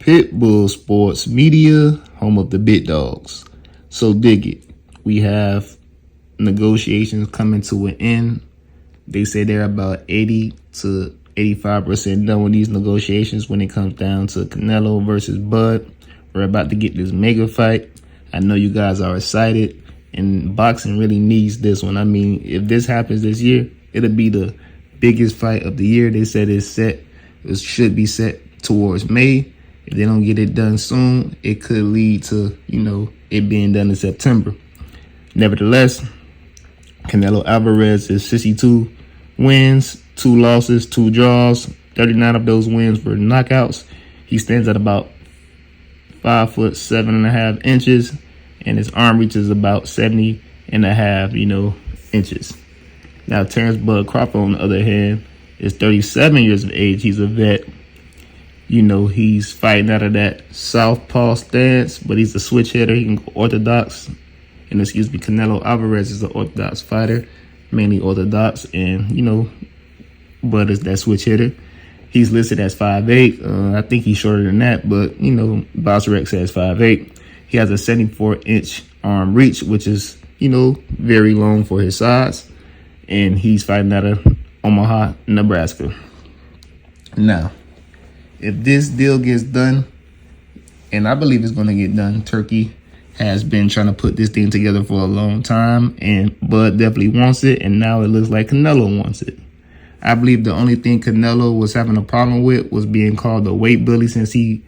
Pitbull Sports Media, home of the big dogs. So dig it. We have negotiations coming to an end. They say they're about 80 to 85% done with these negotiations when it comes down to Canelo versus Bud. We're about to get this mega fight. I know you guys are excited, and boxing really needs this one. I mean, if this happens this year, it'll be the biggest fight of the year. They said it should be set towards May. If they don't get it done soon, it could lead to, it being done in September. Nevertheless, Canelo Alvarez is 62 wins, 2 losses, 2 draws. 39 of those wins were knockouts. He stands at about 5'7.5" and his arm reach is about 70.5, inches. Now, Terrence Bud Crawford, on the other hand, is 37 years of age. He's a vet. He's fighting out of that southpaw stance, but he's a switch hitter. He can go orthodox. And Canelo Alvarez is an orthodox fighter, mainly orthodox. And, Bud is that switch hitter. He's listed as 5'8". I think he's shorter than that, but, BoxRec says 5'8". He has a 74-inch arm reach, which is, very long for his size. And he's fighting out of Omaha, Nebraska. Now, if this deal gets done, and I believe it's going to get done, Turkey has been trying to put this thing together for a long time, and Bud definitely wants it, and now it looks like Canelo wants it. I believe the only thing Canelo was having a problem with was being called a weight bully, since he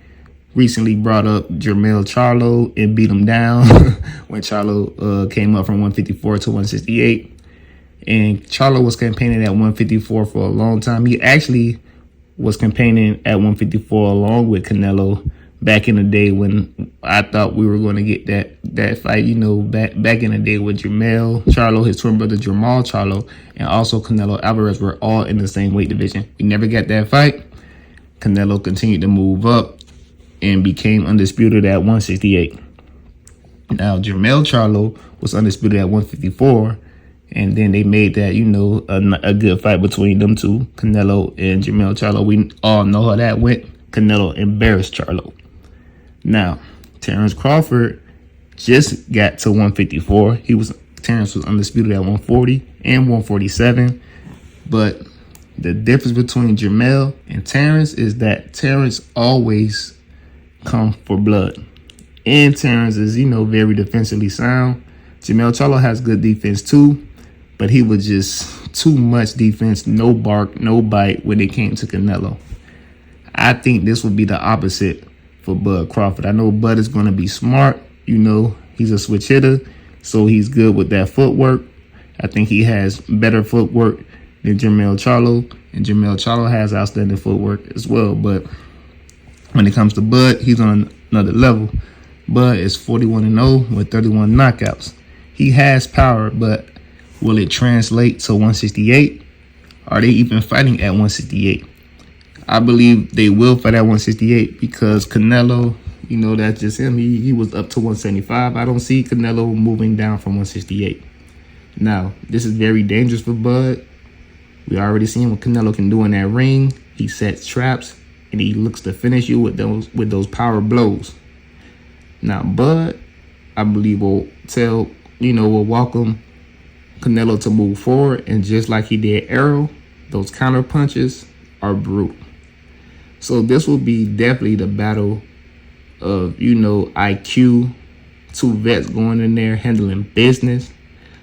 recently brought up Jermell Charlo and beat him down when Charlo came up from 154 to 168. And Charlo was campaigning at 154 for a long time. He actually was campaigning at 154 along with Canelo back in the day when I thought we were going to get that fight, back in the day with Jermell Charlo, his twin brother Jermall Charlo, and also Canelo Alvarez were all in the same weight division. We never got that fight. Canelo continued to move up and became undisputed at 168. Now, Jermell Charlo was undisputed at 154, and then they made that, a good fight between them two, Canelo and Jermell Charlo. We all know how that went. Canelo embarrassed Charlo. Now, Terrence Crawford just got to 154. Terrence was undisputed at 140 and 147. But the difference between Jermell and Terrence is that Terrence always come for blood. And Terrence is, very defensively sound. Jermell Charlo has good defense too, but he was just too much defense, no bark, no bite when it came to Canelo. I think this would be the opposite for Bud Crawford. I know Bud is going to be smart. He's a switch hitter, so he's good with that footwork. I think he has better footwork than Jermell Charlo, and Jermell Charlo has outstanding footwork as well. But when it comes to Bud, he's on another level. Bud is 41-0 with 31 knockouts. He has power, but will it translate to 168? Are they even fighting at 168? I believe they will fight at 168 because Canelo, that's just him. He was up to 175. I don't see Canelo moving down from 168. Now, this is very dangerous for Bud. We already seen what Canelo can do in that ring. He sets traps, and he looks to finish you with those power blows. Now, Bud, I believe, will welcome Canelo to move forward, and just like he did Arrow, those counter punches are brutal. So this will be definitely the battle of, IQ, 2 vets going in there handling business.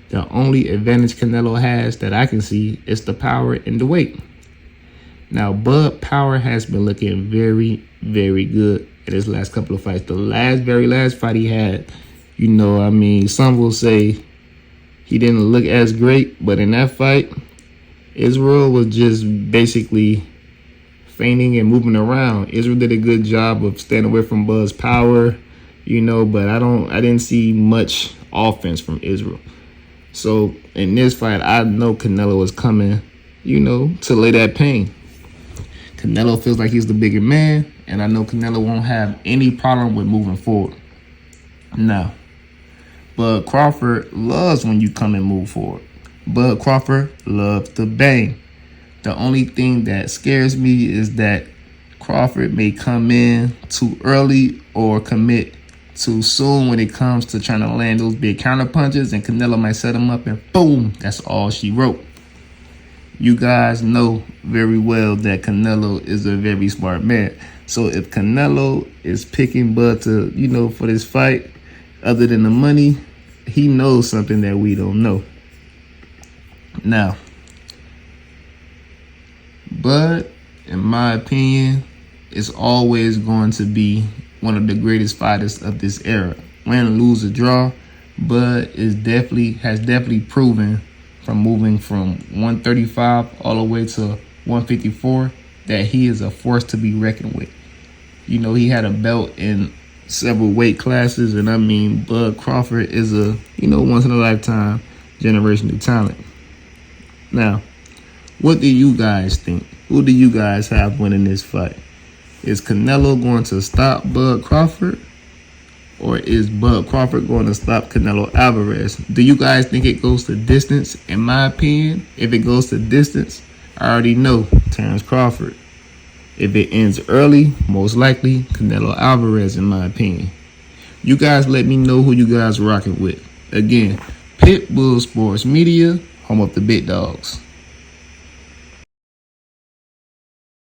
The only advantage Canelo has that I can see is the power and the weight. Now, Bud power has been looking very, very good in his last couple of fights. The very last fight he had, some will say he didn't look as great, but in that fight, Israel was just basically feigning and moving around. Israel did a good job of staying away from Bud's power, but I didn't see much offense from Israel. So in this fight, I know Canelo is coming, to lay that pain. Canelo feels like he's the bigger man, and I know Canelo won't have any problem with moving forward. Now, Bud Crawford loves when you come and move forward. Bud Crawford loves to bang. The only thing that scares me is that Crawford may come in too early or commit too soon when it comes to trying to land those big counter punches, and Canelo might set him up and boom, that's all she wrote. You guys know very well that Canelo is a very smart man. So if Canelo is picking Bud to, for this fight, other than the money, he knows something that we don't know. Now, Bud, in my opinion, is always going to be one of the greatest fighters of this era. Win, lose, or draw, Bud has definitely proven from moving from 135 all the way to 154 that he is a force to be reckoned with. He had a belt in several weight classes, and I mean, Bud Crawford is a, once in a lifetime generational talent. Now, what do you guys think? Who do you guys have winning this fight? Is Canelo going to stop Bud Crawford? Or is Bud Crawford going to stop Canelo Alvarez? Do you guys think it goes to distance? In my opinion, if it goes to distance, I already know Terrence Crawford. If it ends early, most likely Canelo Alvarez, in my opinion. You guys let me know who you guys rocking with. Again, Pitbull Sports Media, home of the big dogs.